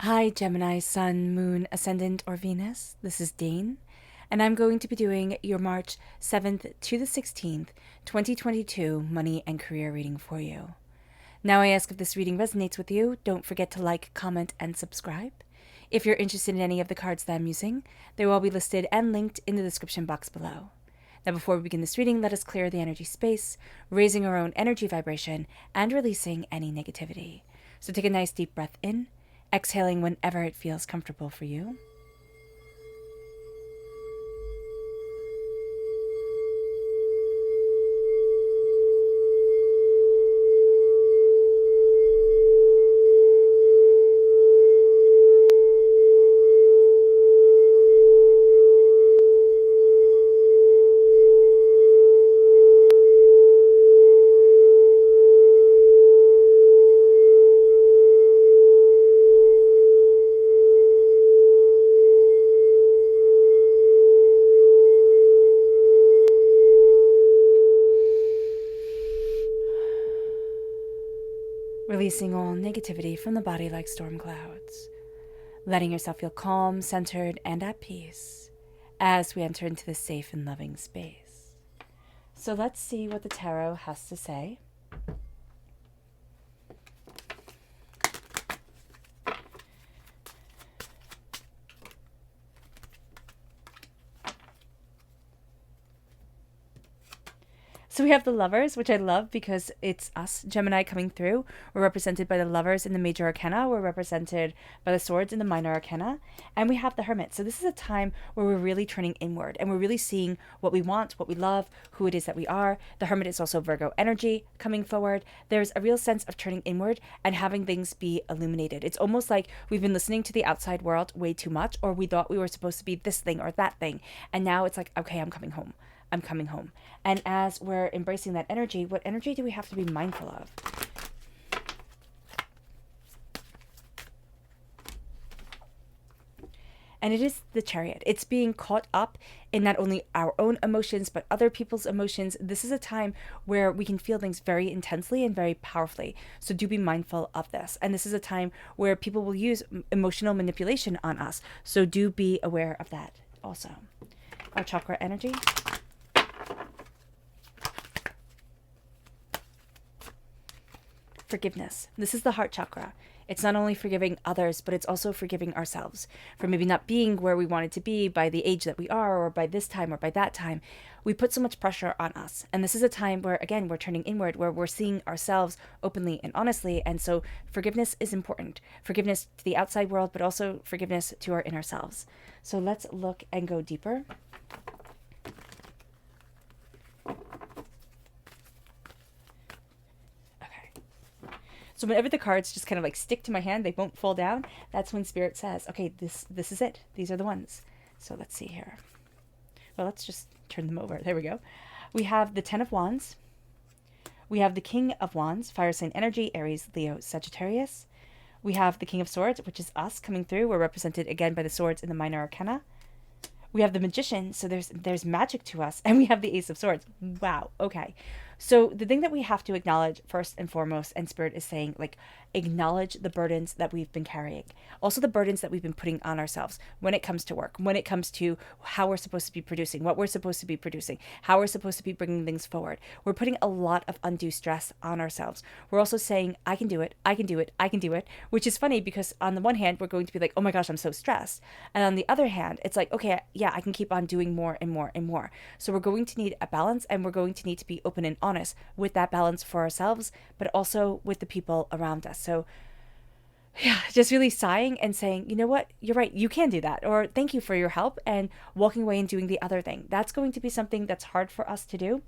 Hi, Gemini, Sun, Moon, Ascendant, or Venus. This is Dane, and I'm going to be doing your March 7th to the 16th, 2022 money and career reading for you. Now, I ask if this reading resonates with you, don't forget to like, comment, and subscribe. If you're interested in any of the cards that I'm using, they will all be listed and linked in the description box below. Now, before we begin this reading, let us clear the energy space, raising our own energy vibration and releasing any negativity. So take a nice deep breath in, exhaling whenever it feels comfortable for you. Releasing all negativity from the body like storm clouds. Letting yourself feel calm, centered, and at peace as we enter into this safe and loving space. So let's see what the tarot has to say. So we have the Lovers, which I love because it's us, Gemini, coming through. We're represented by the Lovers in the Major Arcana. We're represented by the Swords in the Minor Arcana. And we have the Hermit. So this is a time where we're really turning inward and we're really seeing what we want, what we love, who it is that we are. The Hermit is also Virgo energy coming forward. There's a real sense of turning inward and having things be illuminated. It's almost like we've been listening to the outside world way too much, or we thought we were supposed to be this thing or that thing. And now it's like, okay, I'm coming home. I'm coming home. And as we're embracing that energy, what energy do we have to be mindful of? And it is the Chariot. It's being caught up in not only our own emotions, but other people's emotions. This is a time where we can feel things very intensely and very powerfully. So do be mindful of this. And this is a time where people will use emotional manipulation on us. So do be aware of that also. Our chakra energy. Forgiveness. This is the heart chakra. It's not only forgiving others, but it's also forgiving ourselves for maybe not being where we wanted to be by the age that we are, or by this time or by that time. We put so much pressure on us. And this is a time where, again, we're turning inward, where we're seeing ourselves openly and honestly. And so forgiveness is important. Forgiveness to the outside world, but also forgiveness to our inner selves. So let's look and go deeper. So whenever the cards just kind of like stick to my hand, they won't fall down. That's when Spirit says, okay, this is it. These are the ones. So let's see here. Well, let's just turn them over. There we go. We have the 10 of Wands. We have the King of Wands, fire sign energy, Aries, Leo, Sagittarius. We have the King of Swords, which is us coming through. We're represented again by the Swords in the Minor Arcana. We have the Magician, so there's magic to us. And we have the Ace of Swords. Wow, okay. So the thing that we have to acknowledge first and foremost, and Spirit is saying, like, acknowledge the burdens that we've been carrying. Also the burdens that we've been putting on ourselves when it comes to work, when it comes to how we're supposed to be producing, what we're supposed to be producing, how we're supposed to be bringing things forward. We're putting a lot of undue stress on ourselves. We're also saying, I can do it, I can do it, I can do it, which is funny because on the one hand, we're going to be like, oh my gosh, I'm so stressed. And on the other hand, it's like, okay, yeah, I can keep on doing more and more and more. So we're going to need a balance, and we're going to need to be open and honest with that balance for ourselves, but also with the people around us. So yeah, just really sighing and saying, you know what, you're right, you can do that, or thank you for your help, and walking away and doing the other thing. That's going to be something that's hard for us to do,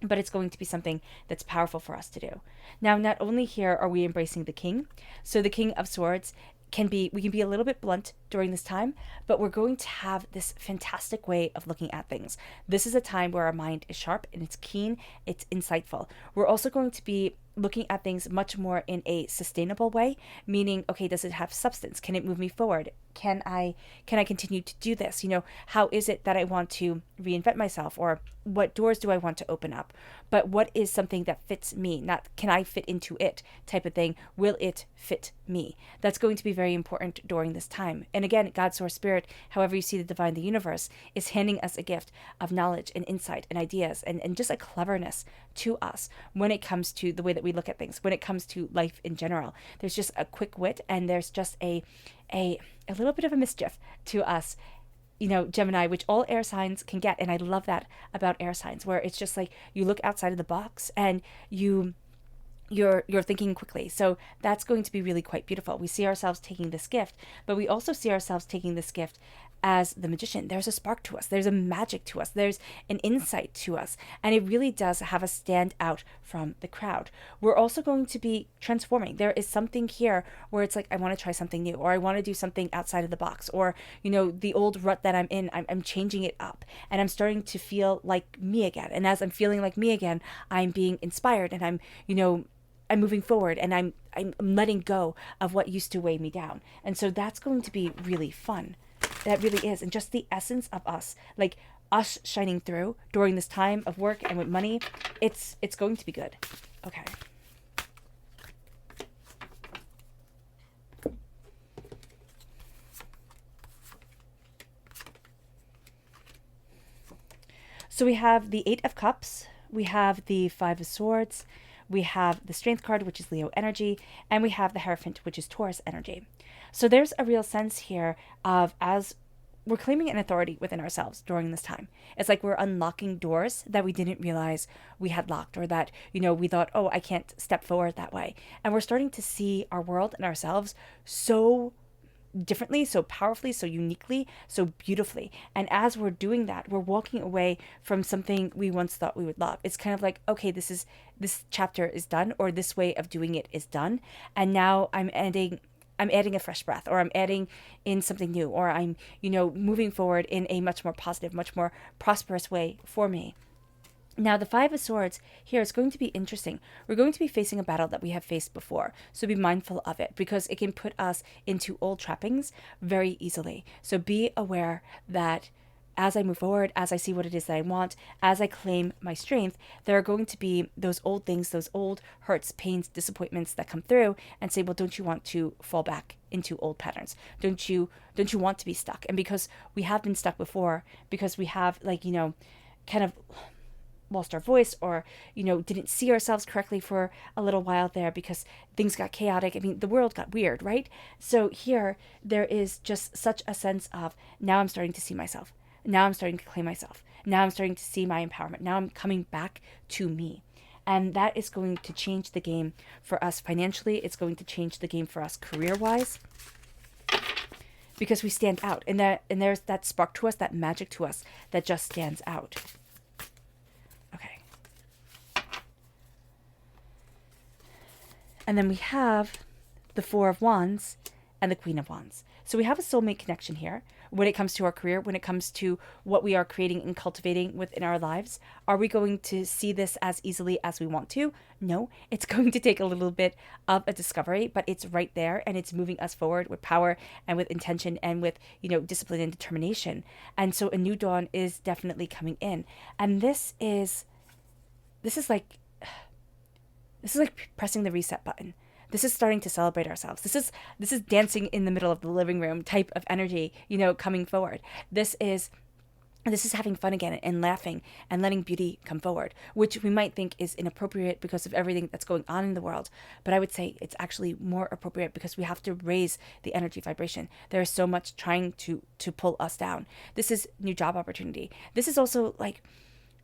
but it's going to be something that's powerful for us to do. Now, not only here are we embracing the King, so the King of Swords we can be a little bit blunt during this time, but we're going to have this fantastic way of looking at things. This is a time where our mind is sharp and it's keen, it's insightful. We're also going to be looking at things much more in a sustainable way, meaning, okay, does it have substance? Can it move me forward? Can I continue to do this? How is it that I want to reinvent myself, or what doors do I want to open up? But what is something that fits me? Not can I fit into it type of thing. Will it fit me? That's going to be very important during this time. And again, God, Source, Spirit, however you see the divine, the universe, is handing us a gift of knowledge and insight and ideas and just a cleverness to us when it comes to the way that we look at things, when it comes to life in general. There's just a quick wit, and there's just a little bit of a mischief to us, Gemini, which all air signs can get. And I love that about air signs, where it's just like you look outside of the box and you're thinking quickly. So that's going to be really quite beautiful. We see ourselves taking this gift, but we also see ourselves taking this gift as the magician. There's a spark to us. There's a magic to us. There's an insight to us. And it really does have us stand out from the crowd. We're also going to be transforming. There is something here where it's like, I want to try something new, or I want to do something outside of the box, or, the old rut that I'm in, I'm changing it up, and I'm starting to feel like me again. And as I'm feeling like me again, I'm being inspired, and I'm moving forward, and I'm letting go of what used to weigh me down. And so that's going to be really fun. That really is. And just the essence of us, like us shining through during this time of work and with money, it's going to be good. Okay. So we have the Eight of Cups, we have the Five of Swords, we have the Strength card, which is Leo energy, and we have the Hierophant, which is Taurus energy. So there's a real sense here of, as we're claiming an authority within ourselves during this time. It's like we're unlocking doors that we didn't realize we had locked, or that, we thought, oh, I can't step forward that way. And we're starting to see our world and ourselves so differently, so powerfully, so uniquely, so beautifully. And as we're doing that, we're walking away from something we once thought we would love. It's kind of like, okay, this chapter is done, or this way of doing it is done, and now I'm adding a fresh breath, or I'm adding in something new, or I'm moving forward in a much more positive, much more prosperous way for me. Now, the Five of Swords here is going to be interesting. We're going to be facing a battle that we have faced before, so be mindful of it, because it can put us into old trappings very easily. So be aware that as I move forward, as I see what it is that I want, as I claim my strength, there are going to be those old things, those old hurts, pains, disappointments that come through and say, well, don't you want to fall back into old patterns? Don't you want to be stuck? And because we have been stuck before, because we have kind of lost our voice, or didn't see ourselves correctly for a little while there, because things got chaotic. I mean, the world got weird, right? So here there is just such a sense of, now I'm starting to see myself. Now I'm starting to claim myself. Now I'm starting to see my empowerment. Now I'm coming back to me. And that is going to change the game for us financially. It's going to change the game for us career-wise, because we stand out. And there's that spark to us, that magic to us that just stands out. Okay. And then we have the Four of Wands and the Queen of Wands. So we have a soulmate connection here when it comes to our career, when it comes to what we are creating and cultivating within our lives. Are we going to see this as easily as we want to? No, it's going to take a little bit of a discovery, but it's right there, and it's moving us forward with power and with intention and with, discipline and determination. And so a new dawn is definitely coming in. And this is like pressing the reset button. This is starting to celebrate ourselves. This is dancing in the middle of the living room type of energy, coming forward. This is having fun again and laughing and letting beauty come forward, which we might think is inappropriate because of everything that's going on in the world. But I would say it's actually more appropriate because we have to raise the energy vibration. There is so much trying to pull us down. This is new job opportunity. This is also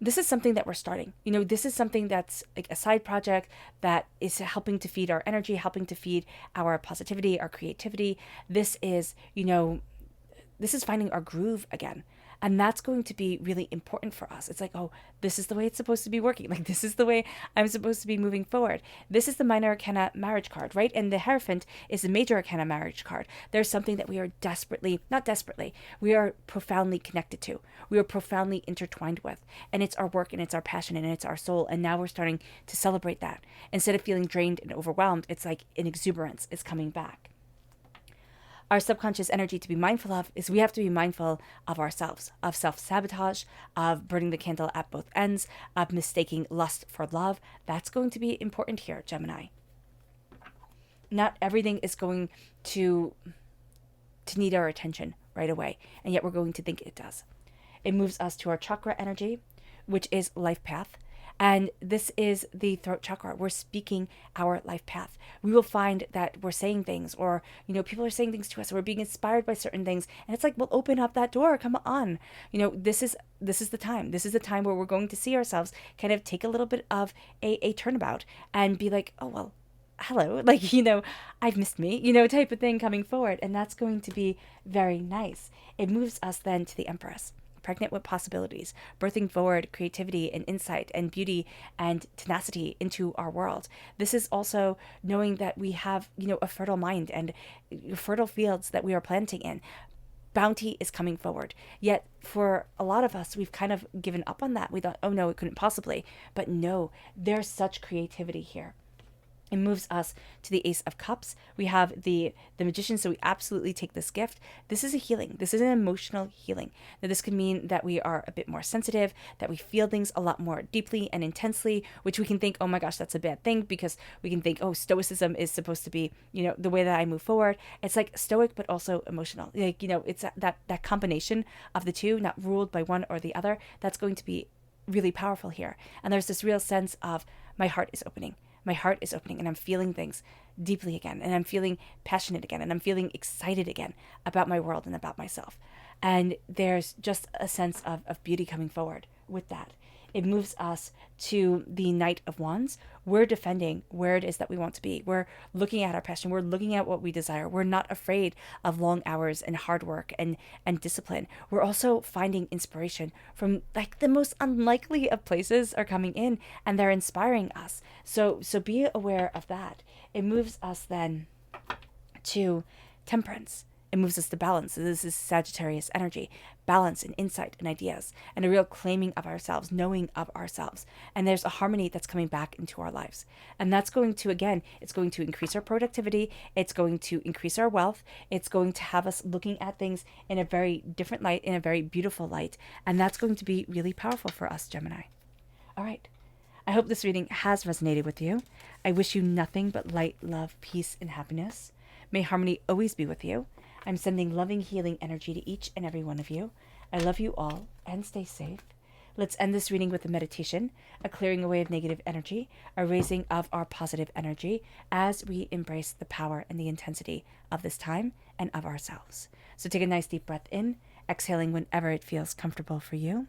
this is something that we're starting. This is something that's like a side project that is helping to feed our energy, helping to feed our positivity, our creativity. This is, this is finding our groove again. And that's going to be really important for us. It's like, oh, this is the way it's supposed to be working. Like, this is the way I'm supposed to be moving forward. This is the minor arcana marriage card, right? And the Hierophant is the major arcana marriage card. There's something that we are not desperately, we are profoundly connected to. We are profoundly intertwined with. And it's our work and it's our passion and it's our soul. And now we're starting to celebrate that. Instead of feeling drained and overwhelmed, it's like an exuberance is coming back. Our subconscious energy to be mindful of is we have to be mindful of ourselves, of self-sabotage, of burning the candle at both ends, of mistaking lust for love. That's going to be important here, Gemini. Not everything is going to need our attention right away, and yet we're going to think it does. It moves us to our chakra energy, which is life path. And this is the throat chakra. We're speaking our life path. We will find that we're saying things, or, people are saying things to us. We're being inspired by certain things. And it's like, well, open up that door. Come on. This is the time. This is the time where we're going to see ourselves kind of take a little bit of a turnabout and be like, oh, well, hello, like, I've missed me, type of thing coming forward. And that's going to be very nice. It moves us then to the Empress. Pregnant with possibilities, birthing forward creativity and insight and beauty and tenacity into our world. This is also knowing that we have, a fertile mind and fertile fields that we are planting in. Bounty is coming forward. Yet for a lot of us, we've kind of given up on that. We thought, oh no, it couldn't possibly. But no, there's such creativity here. It moves us to the Ace of Cups. We have the Magician, so we absolutely take this gift. This is a healing. This is an emotional healing. Now, this could mean that we are a bit more sensitive, that we feel things a lot more deeply and intensely, which we can think, oh my gosh, that's a bad thing, because we can think, oh, stoicism is supposed to be, the way that I move forward. It's like stoic, but also emotional. Like, it's that combination of the two, not ruled by one or the other. That's going to be really powerful here. And there's this real sense of my heart is opening. My heart is opening and I'm feeling things deeply again, and I'm feeling passionate again, and I'm feeling excited again about my world and about myself. And there's just a sense of beauty coming forward with that. It moves us to the Knight of Wands. We're defending where it is that we want to be. We're looking at our passion. We're looking at what we desire. We're not afraid of long hours and hard work and discipline. We're also finding inspiration from like the most unlikely of places are coming in, and they're inspiring us. So be aware of that. It moves us then to Temperance. It moves us to balance. So this is Sagittarius energy, balance and insight and ideas, and a real claiming of ourselves, knowing of ourselves. And there's a harmony that's coming back into our lives. And that's going to, again, it's going to increase our productivity. It's going to increase our wealth. It's going to have us looking at things in a very different light, in a very beautiful light. And that's going to be really powerful for us, Gemini. All right. I hope this reading has resonated with you. I wish you nothing but light, love, peace, and happiness. May harmony always be with you. I'm sending loving, healing energy to each and every one of you. I love you all, and stay safe. Let's end this reading with a meditation, a clearing away of negative energy, a raising of our positive energy as we embrace the power and the intensity of this time and of ourselves. So take a nice deep breath in, exhaling whenever it feels comfortable for you.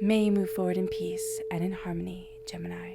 May you move forward in peace and in harmony, Gemini.